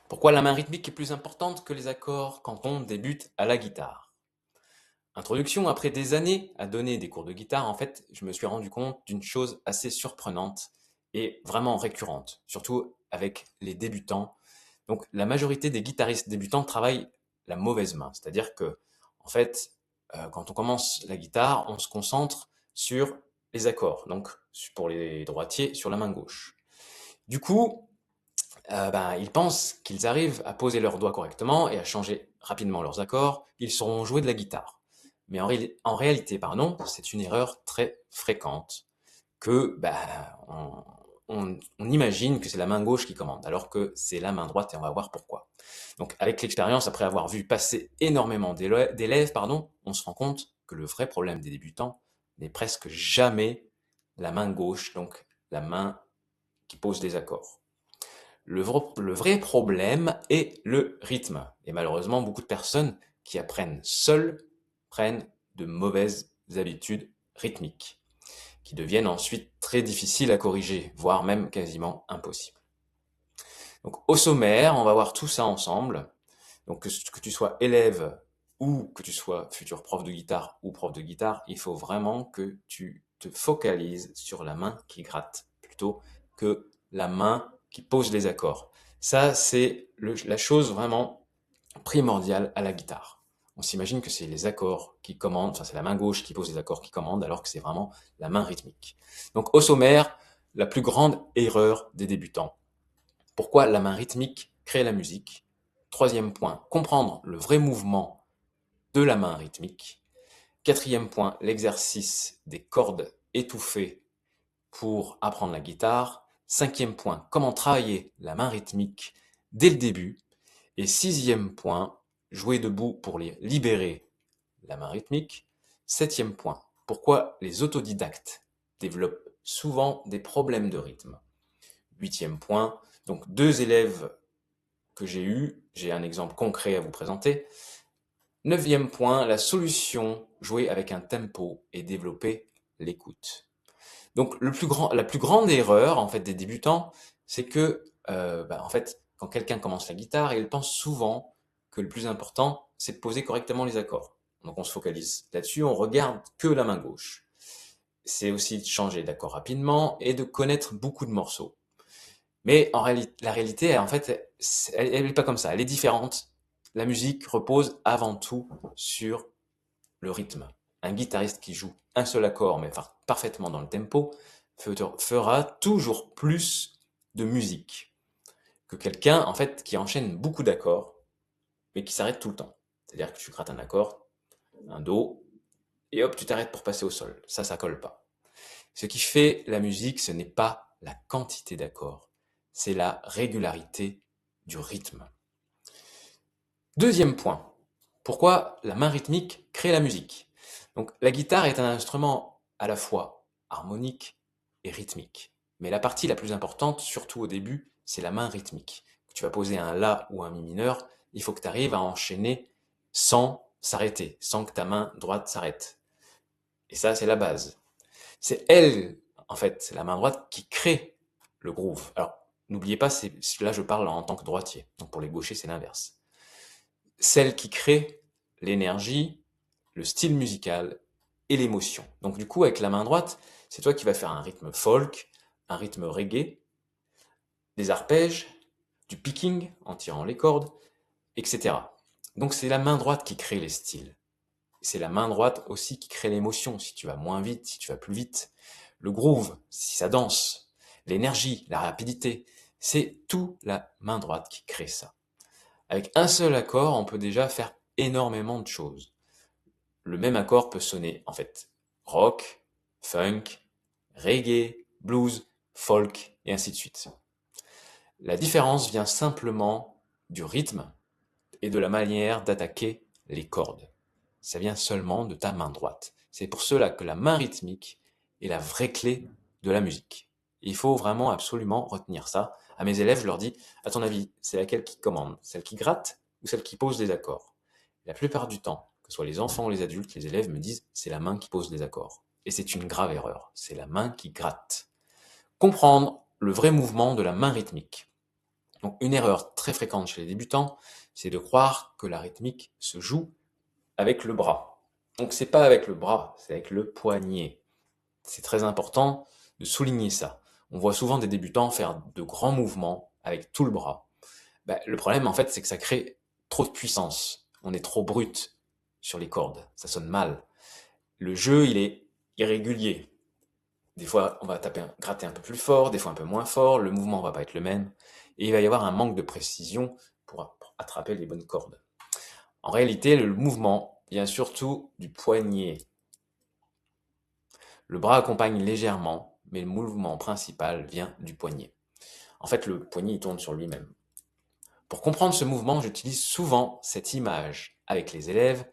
Pourquoi la main rythmique est plus importante que les accords quand on débute à la guitare? Introduction, après des années à donner des cours de guitare, en fait, je me suis rendu compte d'une chose assez surprenante et vraiment récurrente, surtout avec les débutants. Donc, la majorité des guitaristes débutants travaillent la mauvaise main, c'est-à-dire que, en fait, quand on commence la guitare, on se concentre sur les accords, donc pour les droitiers, sur la main gauche. Du coup, ils pensent qu'ils arrivent à poser leurs doigts correctement et à changer rapidement leurs accords, ils sauront jouer de la guitare. Mais en réalité, pardon, c'est une erreur très fréquente que on imagine que c'est la main gauche qui commande, alors que c'est la main droite et on va voir pourquoi. Donc avec l'expérience, après avoir vu passer énormément d'élèves, pardon, on se rend compte que le vrai problème des débutants n'est presque jamais la main gauche, donc la main qui pose des accords. Le vrai problème est le rythme. Et malheureusement, beaucoup de personnes qui apprennent seules prennent de mauvaises habitudes rythmiques, qui deviennent ensuite très difficiles à corriger, voire même quasiment impossibles. Donc au sommaire, on va voir tout ça ensemble. Donc que tu sois élève ou que tu sois futur prof de guitare ou prof de guitare, il faut vraiment que tu te focalises sur la main qui gratte plutôt que la main qui pose les accords. Ça, c'est la chose vraiment primordiale à la guitare. On s'imagine que c'est les accords qui commandent, enfin c'est la main gauche qui pose les accords qui commandent, alors que c'est vraiment la main rythmique. Donc au sommaire, la plus grande erreur des débutants. Pourquoi la main rythmique crée la musique? Troisième point, comprendre le vrai mouvement de la main rythmique. Quatrième point, l'exercice des cordes étouffées pour apprendre la guitare. Cinquième point, comment travailler la main rythmique dès le début. Et sixième point, jouer debout pour libérer la main rythmique. Septième point, pourquoi les autodidactes développent souvent des problèmes de rythme. Huitième point, donc deux élèves que j'ai eus, j'ai un exemple concret à vous présenter. Neuvième point, la solution, jouer avec un tempo et développer l'écoute. Donc la plus grande erreur en fait des débutants, c'est que en fait quand quelqu'un commence la guitare, il pense souvent que le plus important c'est de poser correctement les accords. Donc on se focalise là-dessus, on regarde que la main gauche. C'est aussi de changer d'accord rapidement et de connaître beaucoup de morceaux. Mais en réalité, la réalité, en fait, elle est pas comme ça. Elle est différente. La musique repose avant tout sur le rythme. Un guitariste qui joue un seul accord, mais parfaitement dans le tempo, fera toujours plus de musique que quelqu'un, en fait, qui enchaîne beaucoup d'accords, mais qui s'arrête tout le temps. C'est-à-dire que tu grattes un accord, un do, et hop, tu t'arrêtes pour passer au sol. Ça colle pas. Ce qui fait la musique, ce n'est pas la quantité d'accords, c'est la régularité du rythme. Deuxième point, pourquoi la main rythmique crée la musique? Donc la guitare est un instrument à la fois harmonique et rythmique. Mais la partie la plus importante, surtout au début, c'est la main rythmique. Tu vas poser un La ou un Mi mineur, il faut que tu arrives à enchaîner sans s'arrêter, sans que ta main droite s'arrête. Et ça, c'est la base. C'est elle, en fait, c'est la main droite qui crée le groove. Alors, n'oubliez pas, là je parle en tant que droitier. Donc pour les gauchers, c'est l'inverse. Celle qui crée l'énergie, le style musical et l'émotion. Donc du coup, avec la main droite, c'est toi qui vas faire un rythme folk, un rythme reggae, des arpèges, du picking en tirant les cordes, etc. Donc c'est la main droite qui crée les styles. C'est la main droite aussi qui crée l'émotion, si tu vas moins vite, si tu vas plus vite. Le groove, si ça danse. L'énergie, la rapidité. C'est tout la main droite qui crée ça. Avec un seul accord, on peut déjà faire énormément de choses. Le même accord peut sonner, en fait, rock, funk, reggae, blues, folk, et ainsi de suite. La différence vient simplement du rythme et de la manière d'attaquer les cordes. Ça vient seulement de ta main droite. C'est pour cela que la main rythmique est la vraie clé de la musique. Il faut vraiment absolument retenir ça. À mes élèves, je leur dis, à ton avis, c'est laquelle qui commande? Celle qui gratte ou celle qui pose des accords? La plupart du temps, que ce soit les enfants ou les adultes, les élèves me disent, c'est la main qui pose des accords. Et c'est une grave erreur. C'est la main qui gratte. Comprendre le vrai mouvement de la main rythmique. Donc une erreur très fréquente chez les débutants, c'est de croire que la rythmique se joue avec le bras. Donc c'est pas avec le bras, c'est avec le poignet. C'est très important de souligner ça. On voit souvent des débutants faire de grands mouvements avec tout le bras. Le problème, en fait, c'est que ça crée trop de puissance. On est trop brut sur les cordes. Ça sonne mal. Le jeu, il est irrégulier. Des fois, on va gratter un peu plus fort, des fois un peu moins fort. Le mouvement va pas être le même. Et il va y avoir un manque de précision pour attraper les bonnes cordes. En réalité, le mouvement vient surtout du poignet. Le bras accompagne légèrement, mais le mouvement principal vient du poignet. En fait, le poignet il tourne sur lui-même. Pour comprendre ce mouvement, j'utilise souvent cette image avec les élèves.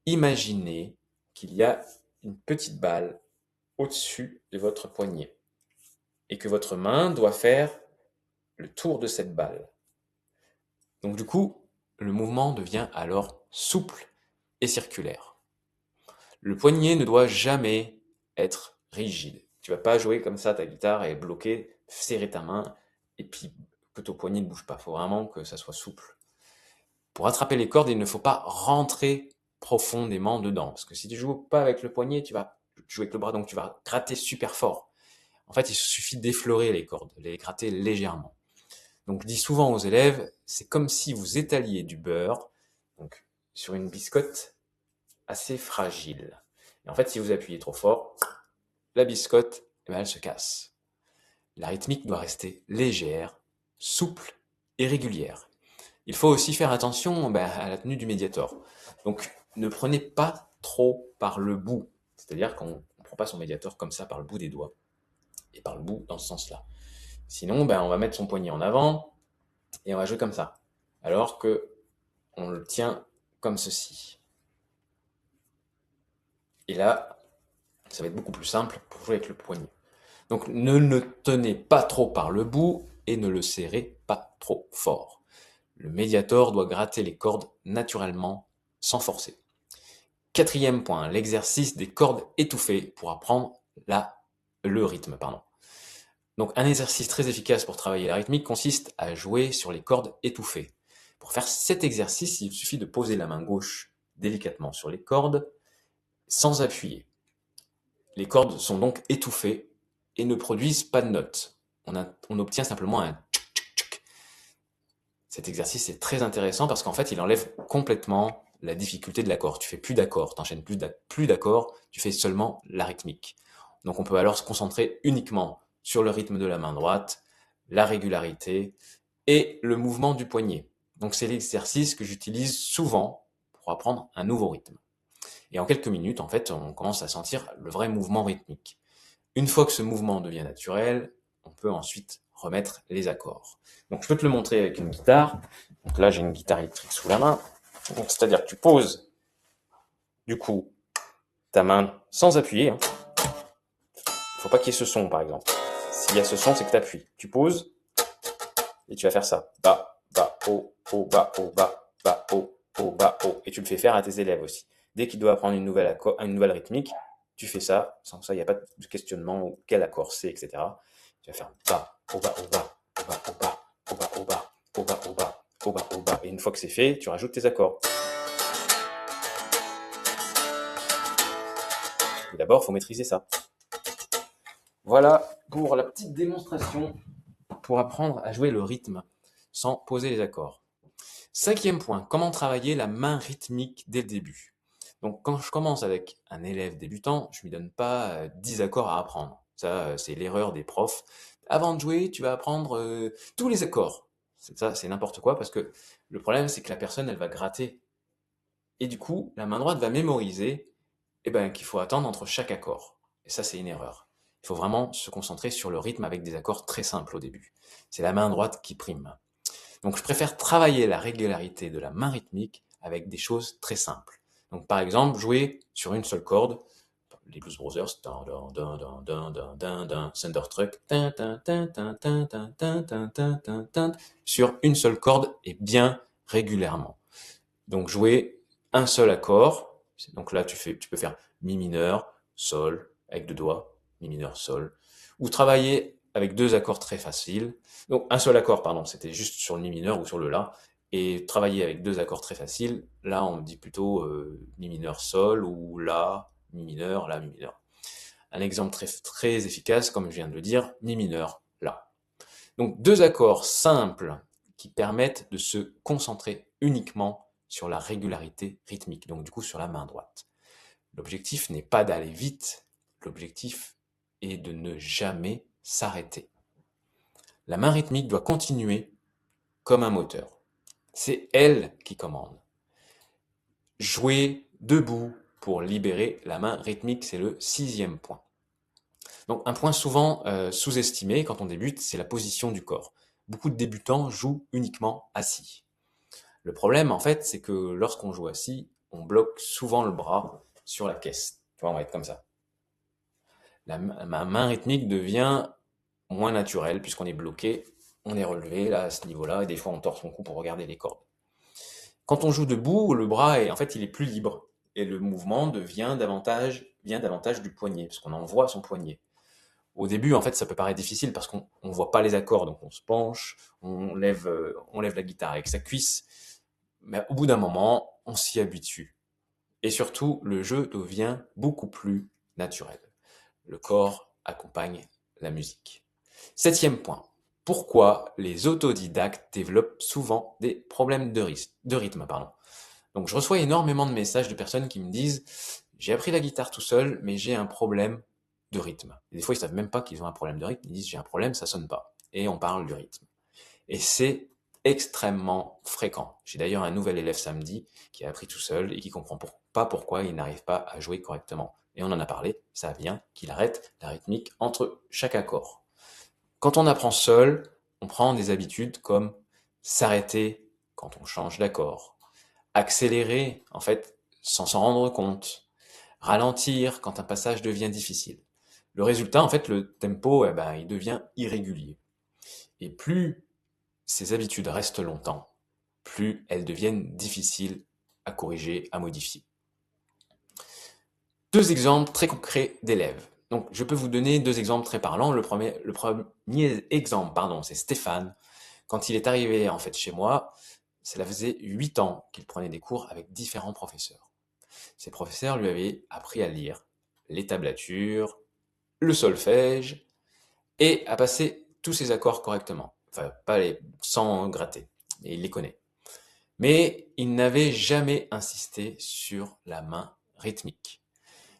Imaginez qu'il y a une petite balle au-dessus de votre poignet et que votre main doit faire le tour de cette balle. Donc du coup, le mouvement devient alors souple et circulaire. Le poignet ne doit jamais être rigide. Tu vas pas jouer comme ça ta guitare et bloquer, serrer ta main et puis que ton poignet ne bouge pas. Il faut vraiment que ça soit souple. Pour attraper les cordes, il ne faut pas rentrer profondément dedans. Parce que si tu joues pas avec le poignet, tu vas jouer avec le bras, donc tu vas gratter super fort. En fait, il suffit d'effleurer les cordes, les gratter légèrement. Donc je dis souvent aux élèves, c'est comme si vous étaliez du beurre donc, sur une biscotte assez fragile. Et en fait, si vous appuyez trop fort, la biscotte, elle se casse. La rythmique doit rester légère, souple et régulière. Il faut aussi faire attention à la tenue du médiator. Donc, ne prenez pas trop par le bout. C'est-à-dire qu'on ne prend pas son médiator comme ça par le bout des doigts. Et par le bout dans ce sens-là. Sinon, on va mettre son poignet en avant et on va jouer comme ça. Alors que on le tient comme ceci. Et là, ça va être beaucoup plus simple pour jouer avec le poignet. Donc, ne le tenez pas trop par le bout et ne le serrez pas trop fort. Le médiator doit gratter les cordes naturellement, sans forcer. Quatrième point, l'exercice des cordes étouffées pour apprendre le rythme. Donc un exercice très efficace pour travailler la rythmique consiste à jouer sur les cordes étouffées. Pour faire cet exercice, il suffit de poser la main gauche délicatement sur les cordes sans appuyer. Les cordes sont donc étouffées et ne produisent pas de notes. On obtient simplement un tchuk tchuk tchuk. Cet exercice est très intéressant parce qu'en fait, il enlève complètement la difficulté de l'accord. Tu fais plus d'accords, t'enchaînes plus d'accords, tu fais seulement la rythmique. Donc on peut alors se concentrer uniquement sur le rythme de la main droite, la régularité et le mouvement du poignet. Donc c'est l'exercice que j'utilise souvent pour apprendre un nouveau rythme. Et en quelques minutes, en fait, on commence à sentir le vrai mouvement rythmique. Une fois que ce mouvement devient naturel, on peut ensuite remettre les accords. Donc je peux te le montrer avec une guitare. Donc là, j'ai une guitare électrique sous la main. Donc c'est-à-dire que tu poses, du coup, ta main sans appuyer. Il faut pas qu'il y ait ce son, par exemple. S'il y a ce son, c'est que tu appuies. Tu poses et tu vas faire ça. Bas, bas, haut, haut, bas, haut, bas, bas, haut, haut, bas, haut. Et tu le fais faire à tes élèves aussi. Dès qu'ils doivent apprendre une nouvelle rythmique, tu fais ça. Sans ça, il n'y a pas de questionnement quel accord c'est, etc. Tu vas faire bas, haut, bas, haut, bas, haut, bas, haut, bas, haut, bas, haut, bas, haut, bas, haut, bas, haut, bas, haut, bas. Et une fois que c'est fait, tu rajoutes tes accords. Et d'abord, il faut maîtriser ça. Voilà pour la petite démonstration pour apprendre à jouer le rythme sans poser les accords. Cinquième point, comment travailler la main rythmique dès le début. Donc quand je commence avec un élève débutant, je ne lui donne pas 10 accords à apprendre. Ça, c'est l'erreur des profs. Avant de jouer, tu vas apprendre tous les accords. Ça, c'est n'importe quoi parce que le problème, c'est que la personne, elle va gratter. Et du coup, la main droite va mémoriser qu'il faut attendre entre chaque accord. Et ça, c'est une erreur. Il faut vraiment se concentrer sur le rythme avec des accords très simples au début. C'est la main droite qui prime. Donc je préfère travailler la régularité de la main rythmique avec des choses très simples. Donc par exemple, jouer sur une seule corde, les Blues Brothers, Thunderstruck, sur une seule corde et bien régulièrement. Donc jouer un seul accord, donc là tu peux faire mi mineur, sol, avec deux doigts, mi mineur, sol, ou travailler avec deux accords très faciles. Donc un seul accord, pardon, c'était juste sur le mi mineur ou sur le la. Et travailler avec deux accords très faciles, là on dit plutôt mi mineur sol ou la mi mineur. Un exemple très efficace, comme je viens de le dire, mi mineur, la. Donc deux accords simples qui permettent de se concentrer uniquement sur la régularité rythmique, donc du coup sur la main droite. L'objectif n'est pas d'aller vite, l'objectif est de ne jamais s'arrêter. La main rythmique doit continuer comme un moteur. C'est elle qui commande. Jouer debout pour libérer la main rythmique, c'est le 6e point. Donc un point souvent sous-estimé quand on débute, c'est la position du corps. Beaucoup de débutants jouent uniquement assis. Le problème, en fait, c'est que lorsqu'on joue assis, on bloque souvent le bras sur la caisse. Tu vois, on va être comme ça. La main rythmique devient moins naturelle puisqu'on est bloqué, on est relevé là à ce niveau-là, et des fois on tord son cou pour regarder les cordes. Quand on joue debout, le bras est, en fait, il est plus libre et le mouvement vient davantage du poignet, parce qu'on envoie son poignet. Au début, en fait, ça peut paraître difficile parce qu'on ne voit pas les accords, donc on se penche, on lève la guitare avec sa cuisse, mais au bout d'un moment, on s'y habitue. Et surtout, le jeu devient beaucoup plus naturel. Le corps accompagne la musique. 7e point. Pourquoi les autodidactes développent souvent des problèmes de rythme, pardon. Donc je reçois énormément de messages de personnes qui me disent j'ai appris la guitare tout seul, mais j'ai un problème de rythme. Et des fois, ils savent même pas qu'ils ont un problème de rythme, ils disent j'ai un problème, ça sonne pas. Et on parle du rythme. Et c'est extrêmement fréquent. J'ai d'ailleurs un nouvel élève samedi qui a appris tout seul et qui comprend pas pourquoi il n'arrive pas à jouer correctement. Et on en a parlé, ça vient qu'il arrête la rythmique entre chaque accord. Quand on apprend seul, on prend des habitudes comme s'arrêter quand on change d'accord, accélérer, en fait, sans s'en rendre compte, ralentir quand un passage devient difficile. Le résultat, en fait, le tempo, il devient irrégulier. Et plus ces habitudes restent longtemps, plus elles deviennent difficiles à corriger, à modifier. Deux exemples très concrets d'élèves. Donc, je peux vous donner deux exemples très parlants. Le premier exemple, c'est Stéphane. Quand il est arrivé en fait chez moi, cela faisait 8 ans qu'il prenait des cours avec différents professeurs. Ces professeurs lui avaient appris à lire les tablatures, le solfège et à passer tous ses accords correctement. Enfin, pas sans gratter, mais il les connaît. Mais il n'avait jamais insisté sur la main rythmique.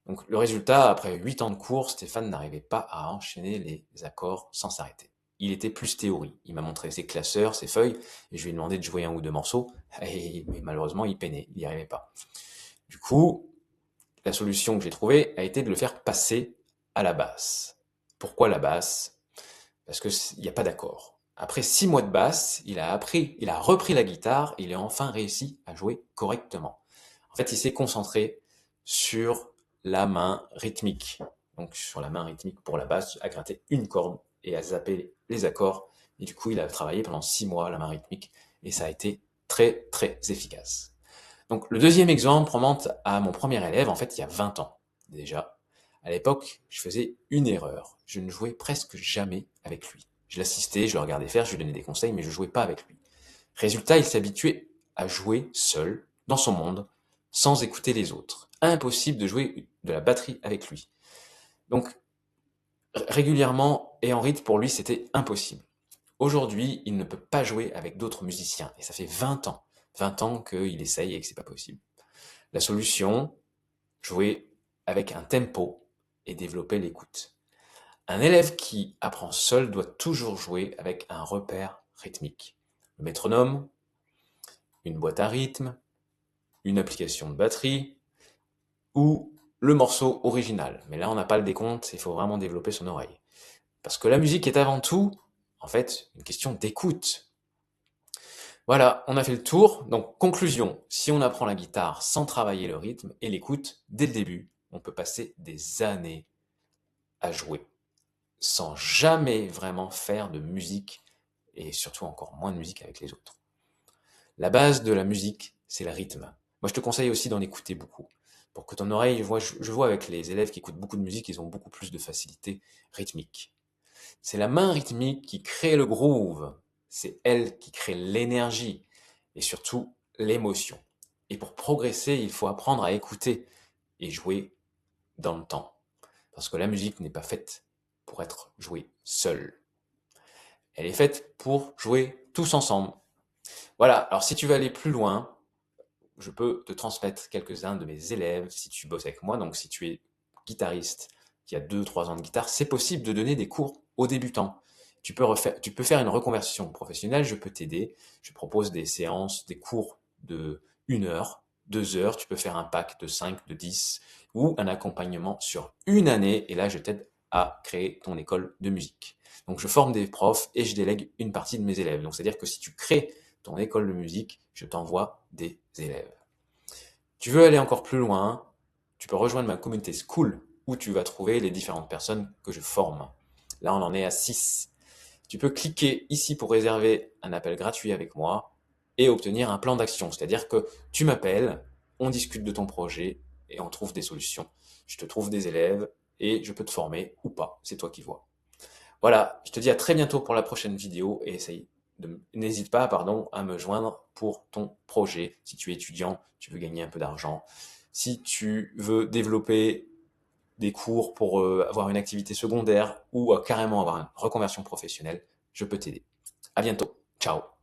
Donc le résultat, après 8 ans de cours, Stéphane n'arrivait pas à enchaîner les accords sans s'arrêter. Il était plus théorie. Il m'a montré ses classeurs, ses feuilles, et je lui ai demandé de jouer un ou deux morceaux, mais malheureusement il peinait, il n'y arrivait pas. Du coup, la solution que j'ai trouvée a été de le faire passer à la basse. Pourquoi la basse? Parce qu'il n'y a pas d'accord. Après 6 mois de basse, il a repris la guitare, et il a enfin réussi à jouer correctement. En fait, il s'est concentré sur la main rythmique. Donc sur la main rythmique pour la basse, à gratter une corde et à zapper les accords. Et du coup, il a travaillé pendant 6 mois la main rythmique et ça a été très très efficace. Donc le deuxième exemple remonte à mon premier élève, en fait il y a 20 ans déjà. À l'époque, je faisais une erreur. Je ne jouais presque jamais avec lui. Je l'assistais, je le regardais faire, je lui donnais des conseils, mais je ne jouais pas avec lui. Résultat, il s'habituait à jouer seul, dans son monde, sans écouter les autres. Impossible de jouer de la batterie avec lui. Donc, régulièrement et en rythme, pour lui, c'était impossible. Aujourd'hui, il ne peut pas jouer avec d'autres musiciens. Et ça fait 20 ans. 20 ans qu'il essaye et que c'est pas possible. La solution, jouer avec un tempo et développer l'écoute. Un élève qui apprend seul doit toujours jouer avec un repère rythmique. Le métronome, une boîte à rythme, une application de batterie ou le morceau original. Mais là, on n'a pas le décompte, il faut vraiment développer son oreille. Parce que la musique est avant tout, en fait, une question d'écoute. Voilà, on a fait le tour. Donc, conclusion, si on apprend la guitare sans travailler le rythme et l'écoute, dès le début, on peut passer des années à jouer, sans jamais vraiment faire de musique, et surtout encore moins de musique avec les autres. La base de la musique, c'est le rythme. Moi, je te conseille aussi d'en écouter beaucoup. Pour que ton oreille, je vois avec les élèves qui écoutent beaucoup de musique, ils ont beaucoup plus de facilité rythmique. C'est la main rythmique qui crée le groove. C'est elle qui crée l'énergie et surtout l'émotion. Et pour progresser, il faut apprendre à écouter et jouer dans le temps. Parce que la musique n'est pas faite pour être jouée seule. Elle est faite pour jouer tous ensemble. Voilà, alors si tu veux aller plus loin, je peux te transmettre quelques-uns de mes élèves si tu bosses avec moi. Donc si tu es guitariste qui a 2-3 ans de guitare, c'est possible de donner des cours aux débutants. Tu peux faire une reconversion professionnelle, je peux t'aider. Je propose des séances, des cours de 1 heure, 2 heures. Tu peux faire un pack de 5, de 10 ou un accompagnement sur une année. Et là, je t'aide à créer ton école de musique. Donc je forme des profs et je délègue une partie de mes élèves. Donc c'est-à-dire que si tu crées ton école de musique, je t'envoie des élèves. Tu veux aller encore plus loin, tu peux rejoindre ma communauté School où tu vas trouver les différentes personnes que je forme. Là, on en est à 6. Tu peux cliquer ici pour réserver un appel gratuit avec moi et obtenir un plan d'action. C'est-à-dire que tu m'appelles, on discute de ton projet et on trouve des solutions. Je te trouve des élèves et je peux te former ou pas. C'est toi qui vois. Voilà, je te dis à très bientôt pour la prochaine vidéo et n'hésite pas, à me joindre pour ton projet. Si tu es étudiant, tu veux gagner un peu d'argent. Si tu veux développer des cours pour avoir une activité secondaire ou carrément avoir une reconversion professionnelle, je peux t'aider. À bientôt. Ciao.